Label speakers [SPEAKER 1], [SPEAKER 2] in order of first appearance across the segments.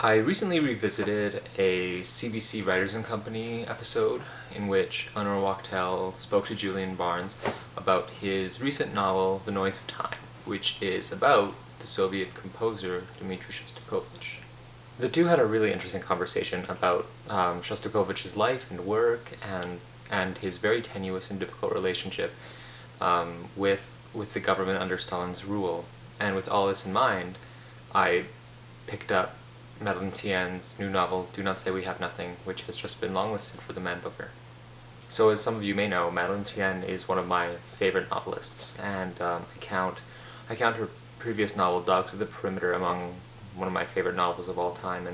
[SPEAKER 1] I recently revisited a CBC Writers and Company episode in which Anwar Wachtel spoke to Julian Barnes about his recent novel, The Noise of Time, which is about the Soviet composer Dmitri Shostakovich. The two had a really interesting conversation about Shostakovich's life and work and his very tenuous and difficult relationship with the government under Stalin's rule. And with all this in mind, I picked up Madeleine Thien's new novel, Do Not Say We Have Nothing, which has just been longlisted for the Man Booker. So as some of you may know, Madeleine Thien is one of my favorite novelists, and I count her previous novel, Dogs of the Perimeter, among one of my favorite novels of all time,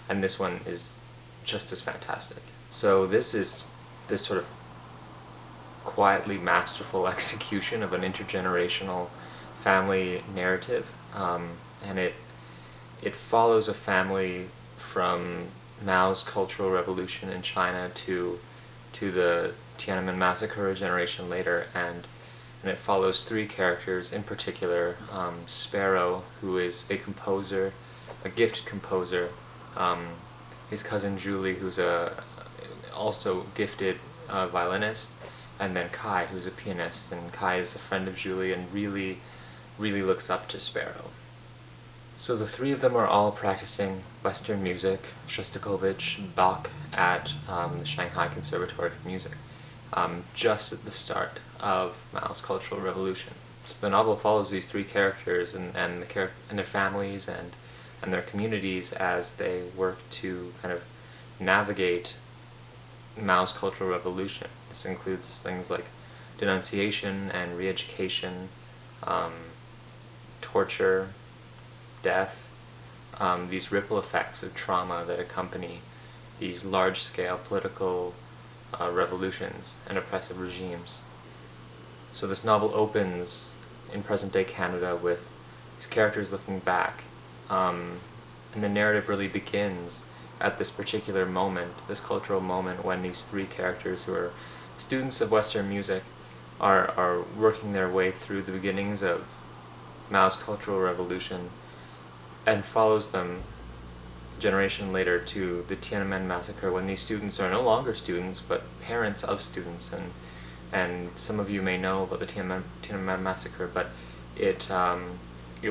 [SPEAKER 1] and this one is just as fantastic. So this is this sort of quietly masterful execution of an intergenerational family narrative, and it follows a family from Mao's Cultural Revolution in China to the Tiananmen Massacre a generation later, and it follows three characters in particular: Sparrow, who is a composer, a gifted composer, his cousin Julie, who's a also gifted violinist, and then Kai, who's a pianist. And Kai is a friend of Julie and really looks up to Sparrow. So the three of them are all practicing Western music, Shostakovich, Bach at the Shanghai Conservatory of Music, just at the start of Mao's Cultural Revolution. So the novel follows these three characters and their families and their communities as they work to kind of navigate Mao's Cultural Revolution. This includes things like denunciation and re-education, torture, death, these ripple effects of trauma that accompany these large-scale political revolutions and oppressive regimes. So this novel opens in present-day Canada with these characters looking back, and the narrative really begins at this particular moment, this cultural moment, when these three characters who are students of Western music are working their way through the beginnings of Mao's Cultural Revolution, and follows them a generation later to the Tiananmen Massacre, when these students are no longer students but parents of students. And some of you may know about the Tiananmen Massacre, but it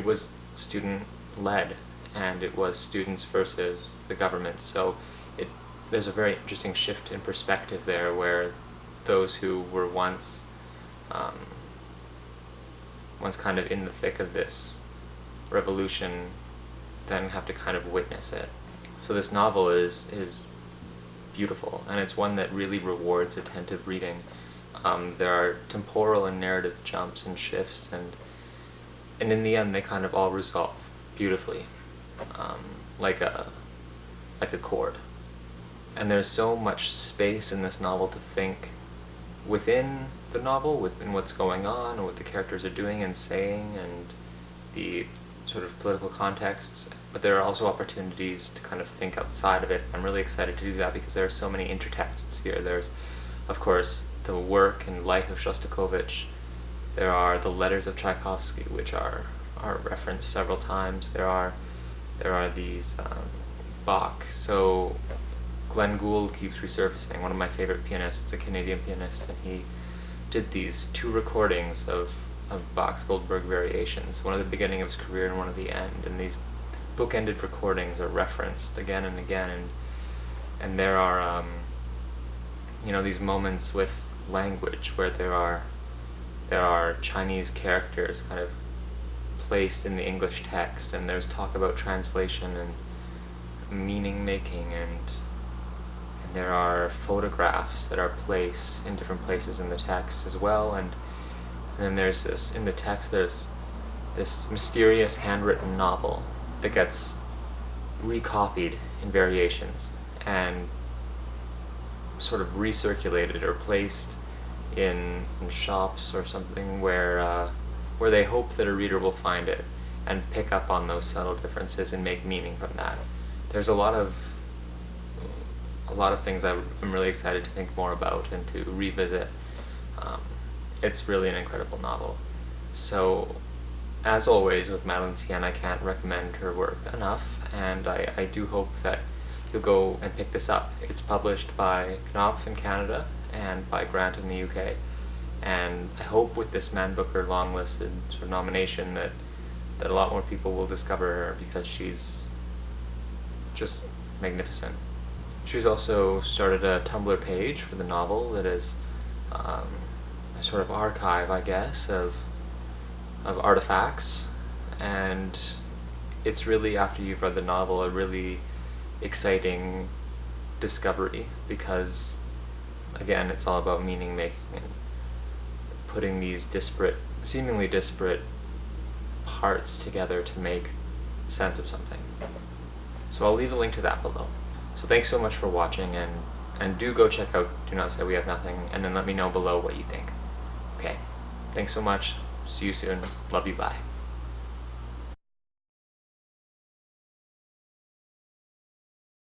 [SPEAKER 1] was student-led, and it was students versus the government. So there's a very interesting shift in perspective there, where those who were once kind of in the thick of this revolution then have to kind of witness it. So this novel is beautiful, and it's one that really rewards attentive reading. There are temporal and narrative jumps and shifts, and in the end they kind of all resolve beautifully, like a chord. And there's so much space in this novel to think within the novel, within what's going on, or what the characters are doing and saying, and the sort of political contexts, but there are also opportunities to kind of think outside of it. I'm really excited to do that because there are so many intertexts here. There's, of course, the work and life of Shostakovich. There are the letters of Tchaikovsky, which are referenced several times. There are these Bach. So Glenn Gould keeps resurfacing, one of my favorite pianists, a Canadian pianist, and he did these two recordings of Bach's Goldberg variations, one at the beginning of his career and one at the end, and these bookended recordings are referenced again and again, and there are these moments with language where there are Chinese characters kind of placed in the English text, and there's talk about translation and meaning making, and there are photographs that are placed in different places in the text as well, and then there's this, in the text, there's this mysterious handwritten novel that gets recopied in variations and sort of recirculated or placed in shops or something where they hope that a reader will find it and pick up on those subtle differences and make meaning from that. There's a lot of things I'm really excited to think more about and to revisit. It's really an incredible novel. So as always with Madeleine Thien, I can't recommend her work enough, and I do hope that you'll go and pick this up. It's published by Knopf in Canada and by Grant in the UK, and I hope with this Man Booker long-listed sort of nomination that a lot more people will discover her, because she's just magnificent. She's also started a Tumblr page for the novel that is a sort of archive, I guess, of artifacts, and it's really, after you've read the novel, a really exciting discovery, because again, it's all about meaning making and putting these seemingly disparate parts together to make sense of something. So I'll leave a link to that below. So thanks so much for watching, and do go check out Do Not Say We Have Nothing, and then let me know below what you think. Okay, thanks so much. See you soon. Love you. Bye.